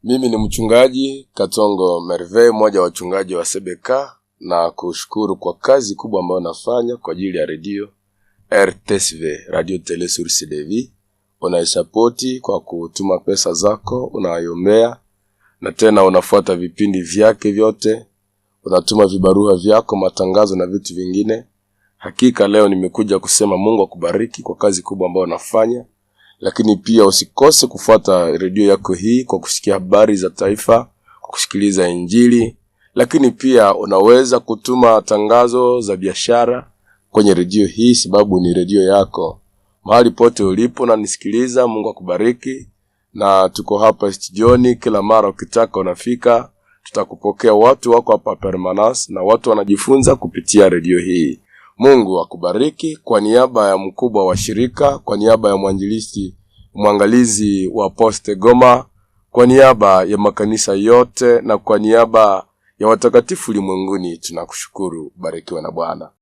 Mimi ni mchungaji Katongo Merve, mmoja wa wachungaji wa CBK, na kushukuru kwa kazi kubwa ambayo nafanya kwa ajili ya redio RTSV, Radio Tele Source de Vie. Unaisapoti kwa kutuma pesa zako, unayombea, na tena unafuata vipindi vyake vyote, unatuma vibarua vyako, matangazo na vitu vingine. Hakika leo nimekuja kusema Mungu akubariki kwa kazi kubwa ambayo unafanya. Lakini pia usikose kufuata redio yako hii kwa kusikia habari za taifa, kwa kusikiliza injili. Lakini pia unaweza kutuma tangazo za biashara kwenye redio hii, sababu ni redio yako. Mahali pote ulipo na nisikiliza, Mungu akubariki. Na tuko hapa studioni, kila mara ukitaka unafika, tutakupokea. Watu wako hapa permanence na watu wanajifunza kupitia redio hii. Mungu akubariki. Kwa niaba ya mkubwa wa shirika, kwa niaba ya mwangalizi wa Poste Goma, kwa niaba ya makanisa yote, na kwa niaba ya watakatifu ulimwenguni, tunakushukuru. Barikiwa na Bwana.